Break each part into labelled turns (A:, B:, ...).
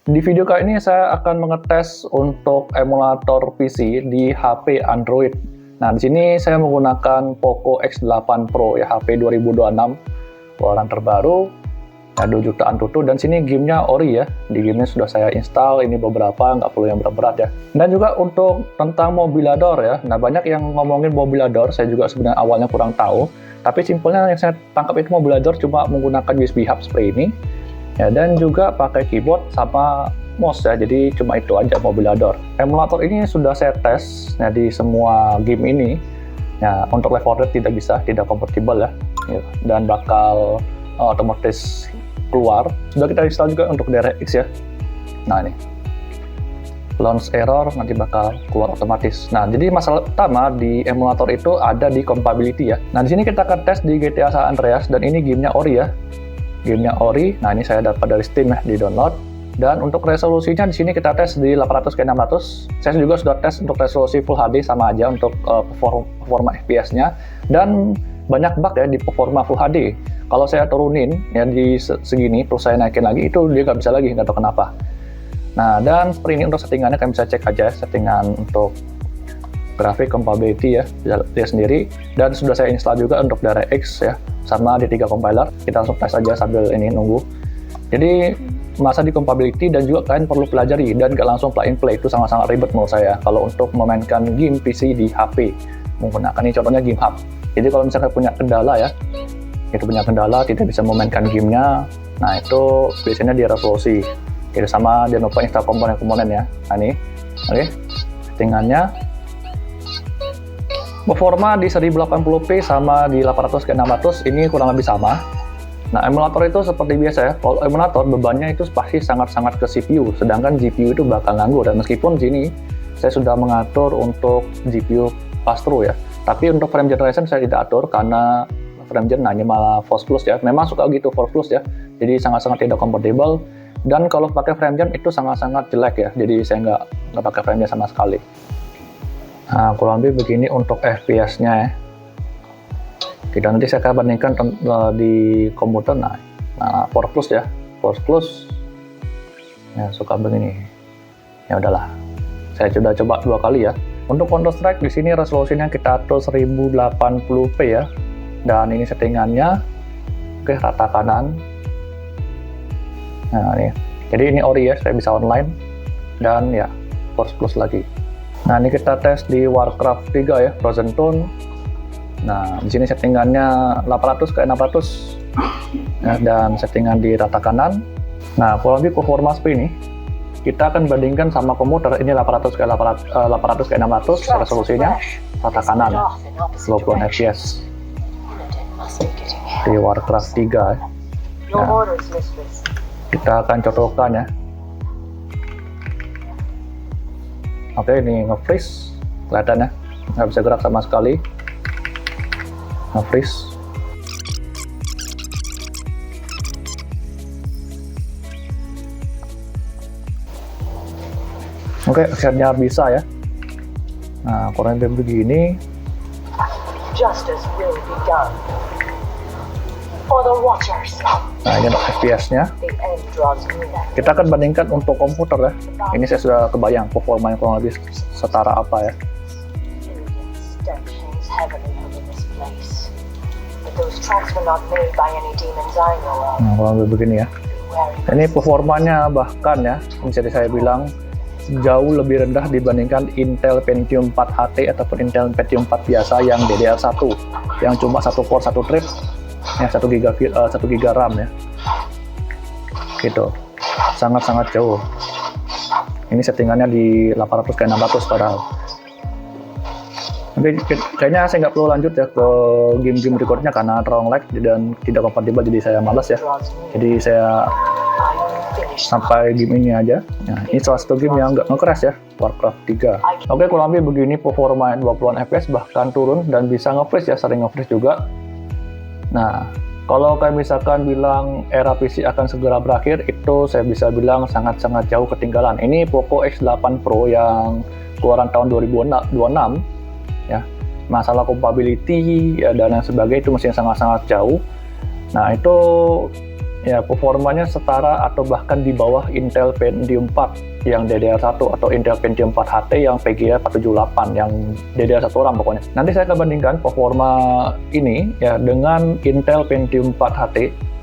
A: Di video kali ini saya akan mengetes untuk emulator PC di HP Android. Nah, di sini saya menggunakan Poco X8 Pro ya, HP 2026, keluaran terbaru, ya 2 jutaan tutu, dan sini gamenya ori ya. Di gamenya sudah saya install, ini beberapa, nggak perlu yang berat-berat ya. Dan juga untuk tentang Mobilador ya, nah banyak yang ngomongin Mobilador, saya juga sebenarnya awalnya kurang tahu, tapi simpelnya yang saya tangkap itu Mobilador cuma menggunakan USB hub seperti ini, ya, dan juga pakai keyboard sama mouse ya, jadi cuma itu aja Mobilador. Emulator ini sudah saya tes ya, di semua game ini ya. Untuk Left 4 Dead tidak bisa, tidak kompatibel ya, dan bakal otomatis keluar. Sudah kita install juga untuk DirectX ya. Nah ini launch error, nanti bakal keluar otomatis. Nah, jadi masalah utama di emulator itu ada di compatibility ya. Nah, di sini kita akan tes di GTA San Andreas, dan ini gamenya ori ya. Gamenya ori. Nah, ini saya dapat dari Steam ya, di download. Dan untuk resolusinya di sini kita tes di 800x600. Saya juga sudah tes untuk resolusi Full HD, sama aja untuk performa FPS-nya. Dan banyak bug ya di performa Full HD. Kalau saya turunin ya di segini, terus saya naikin lagi, itu dia nggak bisa lagi, nggak tahu kenapa. Nah, dan seperti ini untuk settingannya, kalian bisa cek aja settingan untuk grafik compatibility ya, bisa lihat sendiri. Dan sudah saya install juga untuk DirectX ya, sama di 3 compiler. Kita langsung tes aja sambil ini nunggu. Jadi masa di compatibility, dan juga kalian perlu pelajari, dan gak langsung plug and play, itu sangat-sangat ribet menurut saya kalau untuk memainkan game PC di HP menggunakan ini, contohnya game hub. Jadi kalau misalnya punya kendala ya, tidak bisa memainkan gamenya, nah itu biasanya di resolusi. Jadi sama, jangan lupa install komponen-komponen ya. Nah ini, oke, settingannya performa di 1080p sama di 800x600 ini kurang lebih sama. Nah, emulator itu seperti biasa ya, kalau emulator bebannya itu pasti sangat-sangat ke CPU, sedangkan GPU itu bakal nganggur. Dan meskipun sini saya sudah mengatur untuk GPU pass-through ya, tapi untuk frame generation saya tidak atur, karena frame gen hanya malah force plus ya, memang suka gitu force plus ya, jadi sangat-sangat tidak compatible. Dan kalau pakai frame gen itu sangat-sangat jelek ya, jadi saya nggak pakai frame gen sama sekali. Nah, kurang lebih begini untuk FPS-nya ya. Kita nanti saya akan bandingkan di komputer. Nah Force Plus ya, Force Plus ya suka begini. Ya udahlah, saya sudah coba 2 kali ya. Untuk Counter Strike di sini resolusinya kita atur 1080p ya, dan ini settingannya oke, rata kanan. Nah ini, jadi ini ori ya, saya bisa online, dan ya Force Plus lagi. Nah ini kita tes di Warcraft 3 ya, Frozen Throne. Nah, di sini settingannya 800x600 ya, dan settingan di rata kanan. Nah, kurang lebih performa seperti ini. Kita akan bandingkan sama komputer, ini 800x600 resolusinya, rata kanan, 20 fps di Warcraft 3 ya. Nah, kita akan cocokkan ya. Oke, ini nge-freeze, kelihatan ya, nggak bisa gerak sama sekali. Nge-freeze. Oke, akhirnya bisa ya. Nah, kurang lebih begini. Nah, ini untuk FPS-nya. Kita akan bandingkan untuk komputer ya. Ini saya sudah kebayang performanya kurang lebih setara apa ya. Nah, kurang lebih begini ya. Ini performanya bahkan ya, bisa saya bilang jauh lebih rendah dibandingkan Intel Pentium 4 HT ataupun Intel Pentium 4 biasa yang DDR1, yang cuma 1 core 1 thread ya, 1 GB RAM ya. Gitu. Sangat-sangat jauh. Ini settingannya di 800x600 padahal. Oke, kayaknya saya nggak perlu lanjut ya ke game-game recordnya karena terlalu lag dan tidak kompatibel, jadi saya malas ya. Jadi saya sampai game ini aja. Nah, ini salah satu game yang nggak nge-crash ya, Warcraft 3. Oke, kurang lebih begini performa 20-an fps, bahkan turun dan bisa nge-freeze ya, sering nge-freeze juga. Nah, kalau kayak misalkan bilang era PC akan segera berakhir, itu saya bisa bilang sangat-sangat jauh ketinggalan. Ini Poco X8 Pro yang keluaran tahun 2026 ya. Masalah compatibility ya, dan yang sebagainya itu masih sangat-sangat jauh. Nah, itu Ya, performanya setara atau bahkan di bawah Intel Pentium 4 yang DDR1 atau Intel Pentium 4 HT yang PGA 478 yang DDR1 RAM pokoknya. Nanti saya akan bandingkan performa ini ya dengan Intel Pentium 4 HT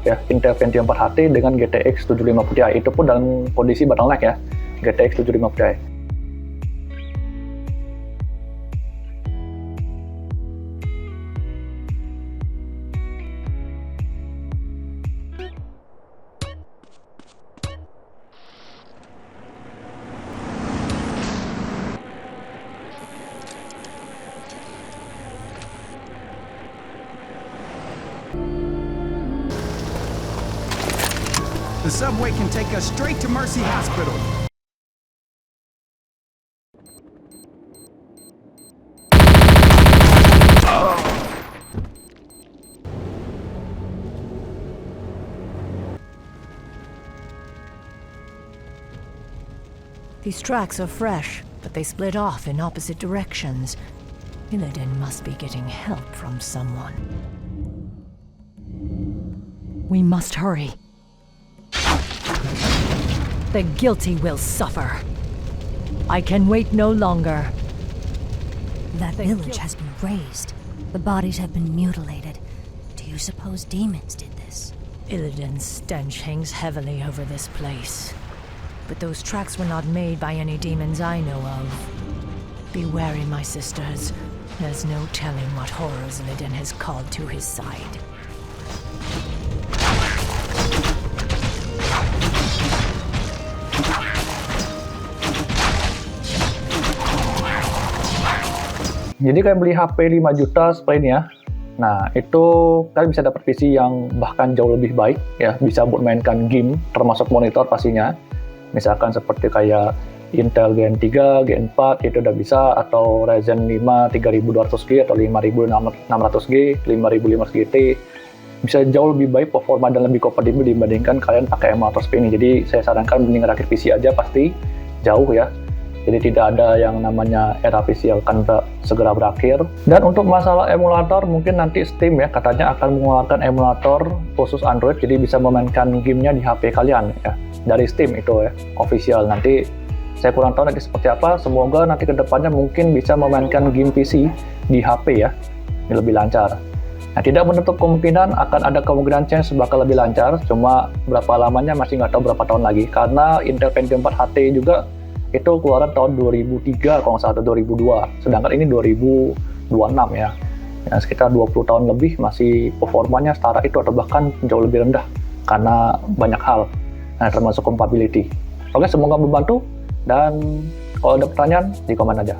A: ya, Intel Pentium 4 HT dengan GTX 750 Ti. Itu pun dalam kondisi bottleneck ya, GTX 750 Ti.
B: The subway can take us straight to Mercy Hospital.
C: These tracks are fresh, but they split off in opposite directions. Illidan must be getting help from someone. We must hurry. The guilty will suffer. I can wait no longer.
D: That village has been razed. The bodies have been mutilated. Do you suppose demons did this?
C: Illidan's stench hangs heavily over this place. But those tracks were not made by any demons I know of. Be wary, my sisters. There's no telling what horrors Illidan has called to his side.
A: Jadi kalian beli HP 5 juta seperti ini ya. Nah, itu kalian bisa dapat PC yang bahkan jauh lebih baik ya, bisa buat mainkan game termasuk monitor pastinya. Misalkan seperti kayak Intel Gen 3, Gen 4 itu udah bisa, atau Ryzen 5 3200G atau 5600G, 5500 GT. Bisa jauh lebih baik performa dan lebih kompatibel dibandingkan kalian pakai emulator seperti ini. Jadi saya sarankan mending rakit PC aja, pasti jauh ya. Jadi tidak ada yang namanya era PC akan segera berakhir. Dan untuk masalah emulator, mungkin nanti Steam ya katanya akan mengeluarkan emulator khusus Android, jadi bisa memainkan gamenya di HP kalian ya. Dari Steam itu ya, official. Nanti saya kurang tahu nanti seperti apa. Semoga nanti kedepannya mungkin bisa memainkan game PC di HP ya, ini lebih lancar. Nah, tidak menutup kemungkinan akan ada kemungkinan chance bakal lebih lancar, cuma berapa lamanya masih nggak tahu, berapa tahun lagi. Karena Intel Pentium 4 HT juga itu keluaran tahun 2003 kalau nggak salah, atau 2002. Sedangkan ini 2026 ya. Ya, sekitar 20 tahun lebih masih performanya setara itu atau bahkan jauh lebih rendah karena banyak hal. Nah, termasuk compatibility. Oke, semoga membantu, dan kalau ada pertanyaan di komen aja.